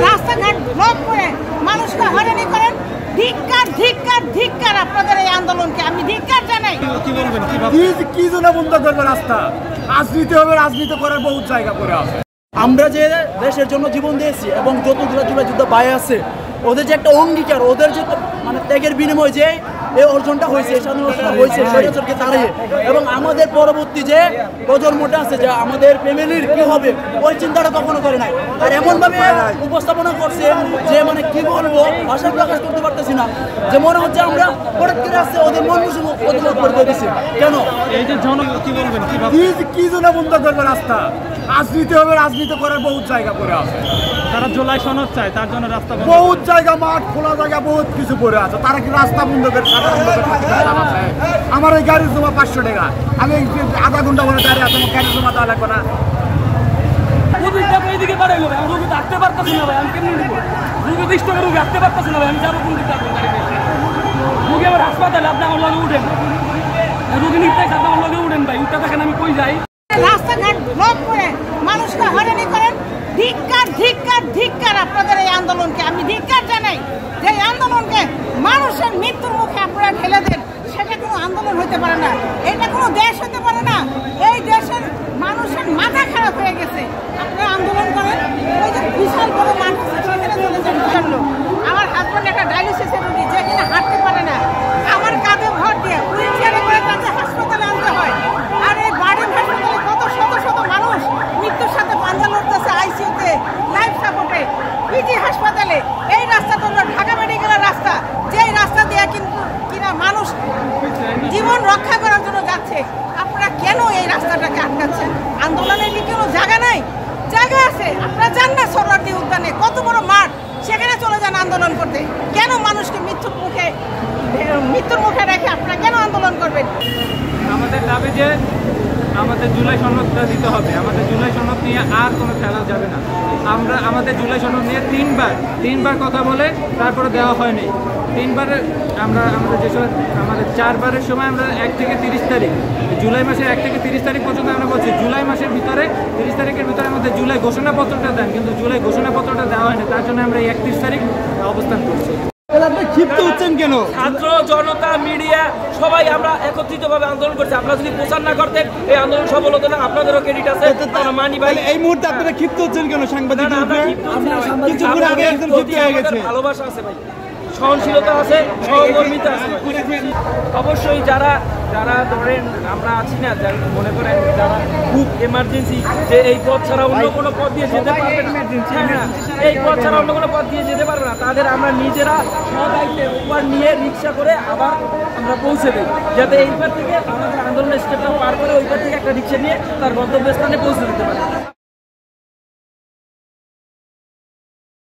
রাস্তাঘাট ব্লক করে মানুষকে হয়রানি করেন। ধিক্কার ধিক্কার ধিক্কার আপনাদের এই আন্দোলনকে আমি ধিক্কার জানাই। কি বলবেন, কি জন্য বন্ধ করবে রাস্তা? রাজনীতি হবে, রাজনীতি করার বহুত জায়গা করে আছে। আমরা যে দেশের জন্য জীবন দিয়েছি এবং যতগুলো যুদ্ধ ভাই আছে, ওদের যে একটা অঙ্গীকার, ওদের যে মানে ত্যাগের বিনিময় যে এই অর্জনটা হয়েছে, স্বাধীনতা হয়েছে স্বৈরাচারকে তাড়িয়ে, এবং আমাদের পরবর্তী যে প্রজন্মটা আছে, যে আমাদের ফ্যামিলির কি হবে ওই চিন্তাটা কখনো করে নাই। আর এমনভাবে উপস্থাপনা করছে যে মানে কি বলবো, ভাষা প্রকাশ করতে পারতেছি না, যে মনে হচ্ছে আমরা হঠাৎ করে আসছে ওদের মন প্রতিরোধ করে দিয়েছি। কেন এই যে জন কি বলবেন, কি জন্য বন্ধ করবে রাস্তা? রাজনীতি হবে, রাজনীতি করার বহুত জায়গা করে আছে। তারা জুলাই সনদ চায়, তার জন্য রাস্তা বহুত জায়গা, মাঠ খোলা জায়গা বহুত কিছু পড়ে আছে। তারা কি রাস্তা বন্ধ করে আমার এই গাড়ির জমা 500 টাকা, আমি আধা ঘন্টা বলে দাঁড়িয়ে আছে, আমার গাড়ির জমা দেওয়া লাগবে না। এইদিকে বাড়াইলো ভাই, আমি রুগী আসতে পারতেছি না ভাই, আমি কেমনি নিবো? রুগী 20 টাকা রুগী আসতে পারতেছি না ভাই, আমি যাবো কোন দিকে? রুগী আমার হাসপাতালে, আপনি আমার লগে উঠেন, রুগী নিতে আপনি আমার লগে উঠেন ভাই, উঠতে থাকেন, আমি কই যাই? রাস্তাঘাট ব্লক করে মানুষকে হয়রানি করেন। ধিক্কার ধিক্কার ধিক্কার আপনাদের এই আন্দোলনকে আমি ধিক্কার জানাই। যে আন্দোলনকে মানুষের মৃত্যুর মুখে আপনারা ঠেলে দেন, সেটা কোনো আন্দোলন হতে পারে না, এটা কোনো দেশ হতে পারে না। এই দেশের মানুষের মাথা খারাপ হয়ে গেছে। আপনারা আন্দোলন করেন, ওই যে বিশাল বড় মাঠ আছে সেখানে চলে যান। আমার হাজব্যান্ড একটা ডায়ালিসিসের রোগী, যে কিনা হাঁটতে পারে না, আমার কাঁধে ভর দিয়ে হুইল চেয়ারে করে তাকে হাসপাতালে আনতে হয়। আর এই বাড়ির হাসপাতালে কত শত শত মানুষ মৃত্যুর সাথে পাঞ্জা লড়তেছে, আইসিইউতে, লাইফ সাপোর্টে, পিজি হাসপাতালে। এই রাস্তাটা হলো ঢাকা মেডিকেলের রাস্তা, যেই রাস্তা দিয়ে কিন্তু কিনা মানুষ জীবন রক্ষা করার জন্য যাচ্ছে। আপনারা কেন এই রাস্তাটাকে আটকাচ্ছেন? আন্দোলনের কি কোনো জায়গা নাই? জায়গা আছে, আপনারা যান না সোহরাওয়ার্দী উদ্যানে, কত বড় মাঠ, সেখানে চলে যান আন্দোলন করতে। কেন মানুষকে মৃত্যুর মুখে রেখে আপনারা কেন আন্দোলন করবেন? আমাদের দাবি যে আমাদের জুলাই সনদটা দিতে হবে। আমাদের জুলাই সনদ নিয়ে আর কোনো খেলা যাবে না। আমরা আমাদের জুলাই সনদ নিয়ে তিনবার কথা বলে তারপরে দেওয়া হয়নি। তিনবারে আমাদের যেসব আমাদের 4 বারের সময় আমরা 1 থেকে 30 তারিখ, জুলাই মাসের 1 থেকে 30 তারিখ পর্যন্ত আমরা বলছি জুলাই মাসের ভিতরে 30 তারিখের ভিতরে আমাদের জুলাই ঘোষণাপত্রটা দেন, কিন্তু জুলাই ঘোষণাপত্রটা দেওয়া হয়নি। তার জন্য আমরা 31 তারিখ অবস্থান করছি। ক্ষিপ্ত হচ্ছেন কেন? ছাত্র জনতা মিডিয়া সবাই আমরা একত্রিতভাবে আন্দোলন করছি। আপনারা যদি প্রচার না করতেন এই আন্দোলন সফল হতো না। আপনাদেরও ক্রেডিট আছে, মানি ভাই। এই মুহূর্তে আপনারা ক্ষিপ্ত হচ্ছেন কেন? সাংবাদিক ভালোবাসা আছে ভাই, সহনশীলতা আছে, সহকর্মিতা আছে। অবশ্যই যারা ধরেন আমরা আছি না, মনে করেন যারা খুব এমার্জেন্সি, যে এই পথ ছাড়া অন্য কোনো পথ দিয়ে যেতে পারবে না, এই পথ ছাড়া অন্য কোনো পথ দিয়ে যেতে পারবে না, তাদের আমরা নিজেরা সদাইতে উপর নিয়ে রিক্সা করে আবার আমরা পৌঁছে দিই, যাতে এইবার থেকে আমাদের আন্দোলনের স্টেপটা পার করে ওইবার থেকে একটা রিক্সা নিয়ে তার গন্তব্যস্থানে পৌঁছে দিতে পারে।